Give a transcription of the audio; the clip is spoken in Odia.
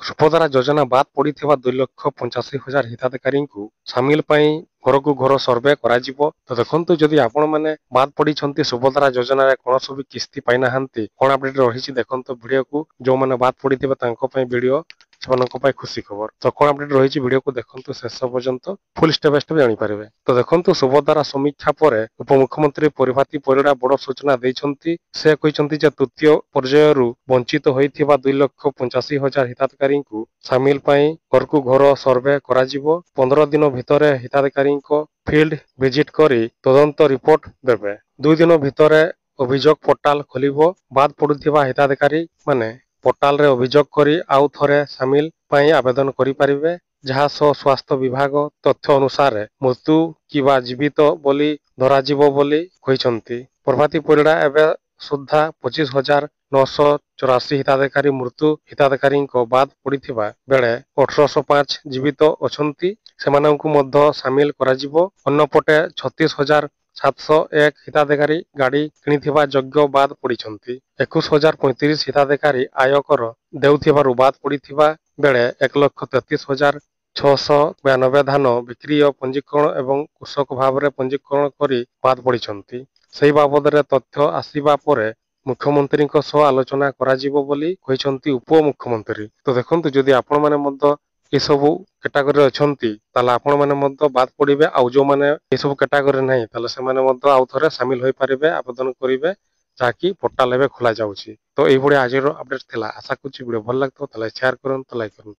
ସୁଭଦ୍ରା ଯୋଜନା ବାଦ ପଡ଼ିଥିବା 2,85,000 ହିତାଧିକାରୀଙ୍କୁ ସାମିଲ ପାଇଁ ଘରକୁ ଘର ସର୍ଭେ କରାଯିବ। ତ ଦେଖନ୍ତୁ, ଯଦି ଆପଣମାନେ ବାଦ ପଡ଼ିଛନ୍ତି ସୁଭଦ୍ରା ଯୋଜନାରେ କୌଣସି ବି କିସ୍ତି ପାଇନାହାନ୍ତି, କ'ଣ ଅପଡେଟ୍ ରହିଛି ଦେଖନ୍ତୁ ଭିଡ଼ିଓକୁ। ଯେଉଁମାନେ ବାଦ ପଡ଼ିଥିବେ ତାଙ୍କ ପାଇଁ ଭିଡ଼ିଓ, ସେମାନଙ୍କ ପାଇଁ ଖୁସି ଖବର। ତ କ'ଣ ଅପଡେଟ୍ ରହିଛି ଭିଡ଼ିଓକୁ ଦେଖନ୍ତୁ ଶେଷ ପର୍ଯ୍ୟନ୍ତ, ଫୁଲ୍ ଷ୍ଟେପ୍ ବାଇ ଷ୍ଟେପ୍ ଜାଣିପାରିବେ। ତ ଦେଖନ୍ତୁ, ସୁଭଦ୍ରା ସମୀକ୍ଷା ପରେ ଉପମୁଖ୍ୟମନ୍ତ୍ରୀ ପରିଭାତି ପରିଡ଼ା ବଡ଼ ସୂଚନା ଦେଇଛନ୍ତି। ସେ କହିଛନ୍ତି ଯେ ତୃତୀୟ ପର୍ଯ୍ୟାୟରୁ ବଞ୍ଚିତ ହୋଇଥିବା 2,85,000 ହିତାଧିକାରୀଙ୍କୁ ସାମିଲ ପାଇଁ ଘରକୁ ଘର ସର୍ଭେ କରାଯିବ। 15 ଦିନ ଭିତରେ ହିତାଧିକାରୀଙ୍କ ଫିଲ୍ଡ ଭିଜିଟ୍ କରି ତଦନ୍ତ ରିପୋର୍ଟ ଦେବେ। 2 ଦିନ ଭିତରେ ଅଭିଯୋଗ ପୋର୍ଟାଲ ଖୋଲିବ। ବାଦ ପଡ଼ୁଥିବା ହିତାଧିକାରୀ ମାନେ ପୋର୍ଟାଲରେ ଅଭିଯୋଗ କରି ଆଉ ଥରେ ସାମିଲ ପାଇଁ ଆବେଦନ କରିପାରିବେ। ଯାହା ସହ ସ୍ୱାସ୍ଥ୍ୟ ବିଭାଗ ତଥ୍ୟ ଅନୁସାରେ ମୃତ୍ୟୁ କିମ୍ବା ଜୀବିତ ବୋଲି ଧରାଯିବ ବୋଲି କହିଛନ୍ତି। ପ୍ରଭାତୀ ପରିଡ଼ା ଏବେ ସୁଦ୍ଧା 25,984 ହିତାଧିକାରୀ ମୃତ୍ୟୁ ହିତାଧିକାରୀଙ୍କ ବାଦ ପଡ଼ିଥିବା ବେଳେ 1,805 ଜୀବିତ ଅଛନ୍ତି। ସେମାନଙ୍କୁ ମଧ୍ୟ ସାମିଲ କରାଯିବ। ଅନ୍ୟପଟେ 36,701 ହିତାଧିକାରୀ ଗାଡ଼ି କିଣିଥିବା ଯୋଗ୍ୟ ବାଦ ପଡ଼ିଛନ୍ତି। 21,035 ହିତାଧିକାରୀ ଆୟକର ଦେଉଥିବାରୁ ବାଦ ପଡ଼ିଥିବା ବେଳେ 1,33,692 ଧାନ ବିକ୍ରୟ ପଞ୍ଜୀକରଣ ଏବଂ କୃଷକ ଭାବରେ ପଞ୍ଜୀକରଣ କରି ବାଦ ପଡ଼ିଛନ୍ତି। ସେହି ବାବଦରେ ତଥ୍ୟ ଆସିବା ପରେ ମୁଖ୍ୟମନ୍ତ୍ରୀଙ୍କ ସହ ଆଲୋଚନା କରାଯିବ ବୋଲି କହିଛନ୍ତି ଉପମୁଖ୍ୟମନ୍ତ୍ରୀ। ତ ଦେଖନ୍ତୁ, ଯଦି ଆପଣମାନେ ମଧ୍ୟ ଏସବୁ କ୍ୟାଟାଗୋରୀରେ ଅଛନ୍ତି ତାହେଲେ ଆପଣମାନେ ମଧ୍ୟ ବାଦ ପଡ଼ିବେ। ଆଉ ଯେଉଁମାନେ ଏସବୁ କ୍ୟାଟାଗୋରୀ ନାହିଁ ତାହେଲେ ସେମାନେ ମଧ୍ୟ ଆଉ ଥରେ ସାମିଲ ହୋଇପାରିବେ, ଆବେଦନ କରିବେ, ଯାହାକି ପୋର୍ଟାଲ ଏବେ ଖୋଲା ଯାଉଛି। ତ ଏଇଭଳି ଆଜିର ଅପଡେଟ୍ ଥିଲା। ଆଶା କରୁଛି ଭିଡ଼ିଓ ଭଲ ଲାଗିଥିବ, ତାହେଲେ ସେୟାର କରନ୍ତୁ, ଲାଇକ୍ କରନ୍ତୁ।